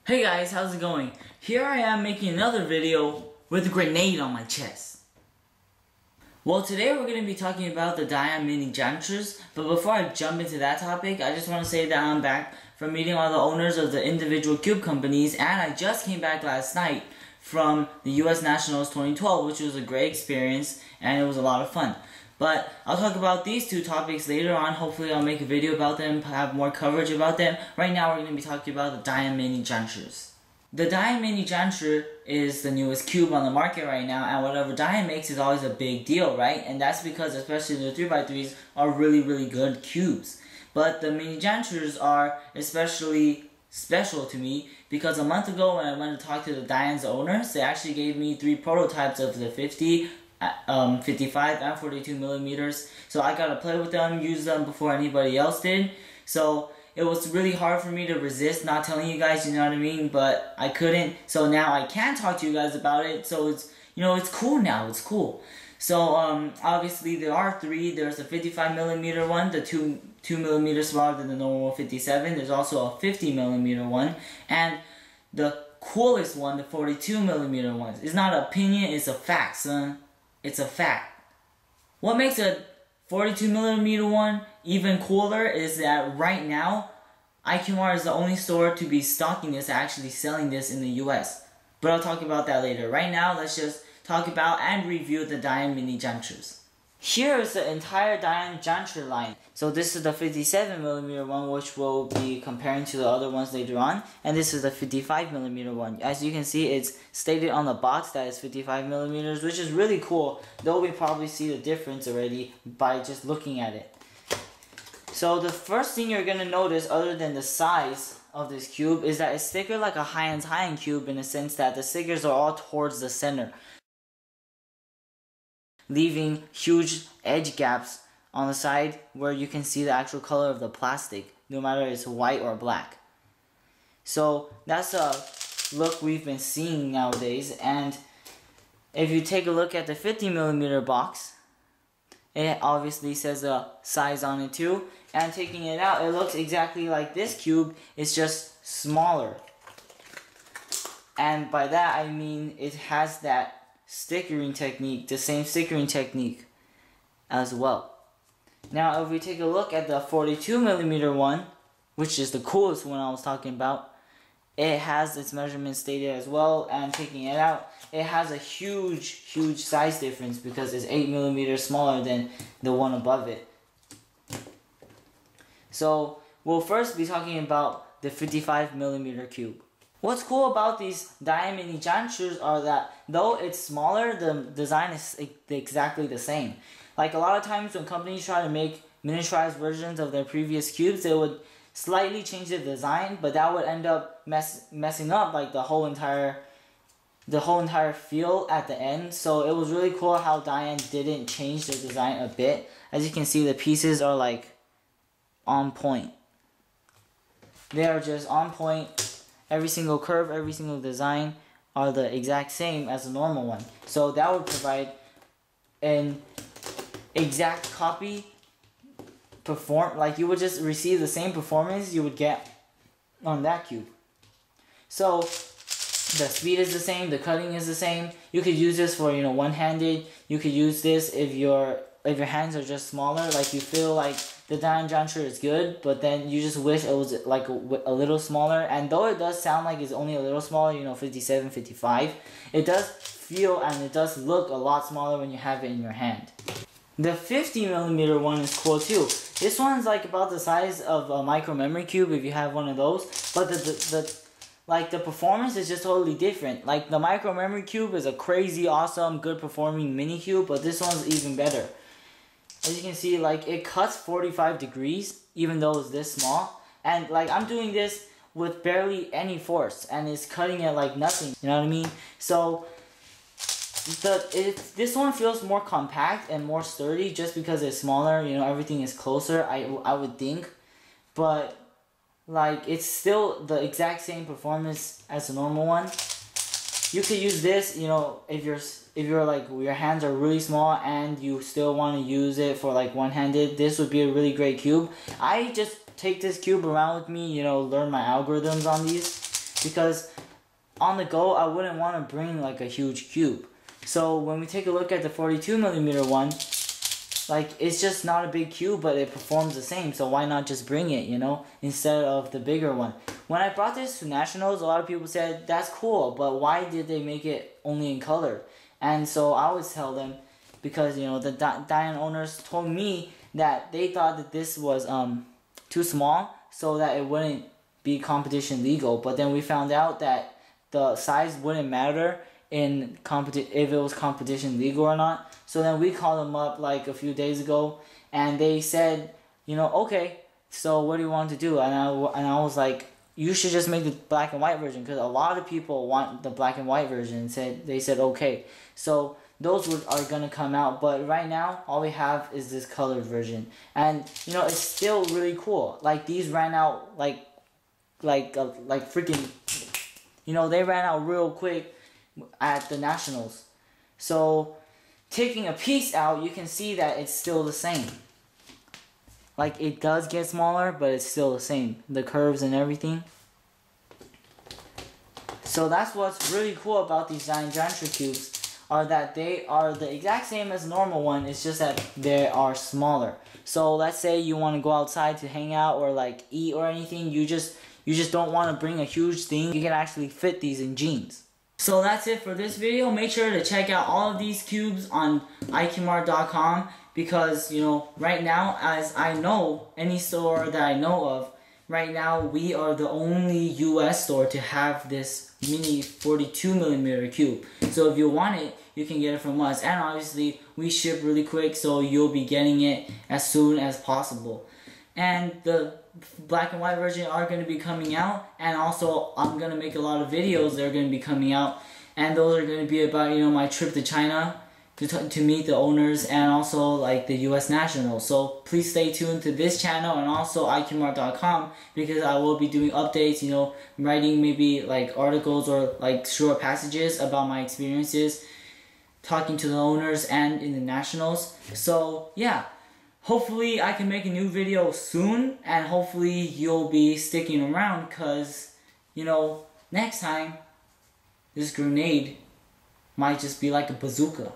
Hey guys, how's it going? Here I am making another video with a grenade on my chest. Well, today we're going to be talking about the Diamond Mini ZhanChis, but before I jump into that topic, I just want to say that I'm back from meeting all the owners of the individual cube companies, and I just came back last night from the US Nationals 2012, which was a great experience, and it was a lot of fun. But I'll talk about these two topics later on. Hopefully I'll make a video about them, have more coverage about them. Right now we're going to be talking about the Diamond Mini ZhanChis. The Diamond Mini ZhanChis is the newest cube on the market right now, and whatever Diamond makes is always a big deal, right? And that's because especially the 3x3s are really good cubes. But the Mini ZhanChis are especially special to me because a month ago when I went to talk to the Diane's owners, they actually gave me 3 prototypes of the 50, 55 and 42 millimeters. So I got to play with them, use them before anybody else did. So it was really hard for me to resist not telling you guys, you know what I mean? But I couldn't. So now I can talk to you guys about it. So it's, you know, it's cool now. It's cool. So obviously there are 3. There's a 55 millimeter one, the 2 millimeters smaller than the normal 57. There's also a 50 millimeter one, and the coolest one, the 42 millimeter one. It's not an opinion, it's a fact, son. It's a fact. What makes a 42 millimeter one even cooler is that right now, iCubeTime is the only store to be stocking this, actually selling this in the US. But I'll talk about that later. Right now, let's just talk about and review the Diamond Mini ZhanChis. Here is the entire Diamond ZhanChis line. So this is the 57 millimeter one, which we'll be comparing to the other ones later on. And this is the 55 millimeter one. As you can see, it's stated on the box that it's 55 millimeters, which is really cool. Though we probably see the difference already by just looking at it. So the first thing you're going to notice, other than the size of this cube, is that it's thicker like a high-end cube in the sense that the stickers are all towards the center, leaving huge edge gaps on the side where you can see the actual color of the plastic, no matter if it's white or black. So that's a look we've been seeing nowadays. And if you take a look at the 50 millimeter box, it obviously says a size on it too. And taking it out, it looks exactly like this cube. It's just smaller. And by that I mean it has that stickering technique, the same stickering technique as well. Now if we take a look at the 42 millimeter one, which is the coolest one I was talking about, it has its measurements stated as well, and taking it out, it has a huge size difference because it's 8 millimeters smaller than the one above it. So we'll first be talking about the 55 millimeter cube. What's cool about these Diamond Mini ZhanChis are that though it's smaller, the design is exactly the same. Like a lot of times when companies try to make miniaturized versions of their previous cubes, they would slightly change the design, but that would end up messing up like the whole entire feel at the end. So it was really cool how Diane didn't change the design a bit. As you can see, the pieces are like on point. They are just on point. Every single curve, every single design are the exact same as a normal one. So that would provide an exact copy like you would just receive the same performance you would get on that cube. So the speed is the same, the cutting is the same. You could use this for, you know, one-handed. You could use this if your hands are just smaller, like you feel like the Diamond ZhanChis is good, but then you just wish it was like a little smaller. And though it does sound like it's only a little smaller, you know, 57, 55, it does feel and it does look a lot smaller when you have it in your hand. The 50 millimeter one is cool too. This one's like about the size of a micro memory cube if you have one of those, but the performance is just totally different. Like the micro memory cube is a crazy awesome good performing mini cube, but this one's even better. As you can see, like it cuts 45 degrees even though it's this small, and like I'm doing this with barely any force and it's cutting it like nothing, you know what I mean? So this one feels more compact and more sturdy just because it's smaller, you know, everything is closer, I would think. But like it's still the exact same performance as the normal one. You could use this, you know, if you're like your hands are really small and you still want to use it for like one-handed, this would be a really great cube. I just take this cube around with me, you know, learn my algorithms on these. because on the go I wouldn't want to bring like a huge cube. So when we take a look at the 42mm one, like it's just not a big cube, but it performs the same, so why not just bring it, you know, instead of the bigger one. When I brought this to Nationals, a lot of people said that's cool, but why did they make it only in color? And so I always tell them, because you know the Dian owners told me that they thought that this was too small so that it wouldn't be competition legal, but then we found out that the size wouldn't matter in if it was competition legal or not. So then we called them up like a few days ago, and they said, you know, okay, so what do you want to do? And I was like, you should just make the black and white version, because a lot of people want the black and white version. They said okay, so those are gonna come out, but right now all we have is this colored version, and you know it's still really cool. Like these ran out like freaking, you know, they ran out real quick at the Nationals. So taking a piece out, you can see that it's still the same. Like it does get smaller, but it's still the same, the curves and everything. So that's what's really cool about these ZhanChis cubes, are that they are the exact same as the normal one. It's just that they are smaller. So let's say you want to go outside to hang out or like eat or anything, you just don't want to bring a huge thing. You can actually fit these in jeans. So that's it for this video. Make sure to check out all of these cubes on iCubeTime, because you know right now, as I know, any store that I know of right now, we are the only US store to have this mini 42mm cube. So if you want it, you can get it from us, and obviously we ship really quick, so you'll be getting it as soon as possible. And the black and white version are going to be coming out, and also I'm going to make a lot of videos that are going to be coming out, and those are going to be about, you know, my trip to China to meet the owners, and also like the US Nationals. So please stay tuned to this channel and also iCubeTime, because I will be doing updates, you know, writing maybe like articles or like short passages about my experiences talking to the owners and in the Nationals. So yeah, hopefully I can make a new video soon, and hopefully you'll be sticking around, because you know next time this grenade might just be like a bazooka.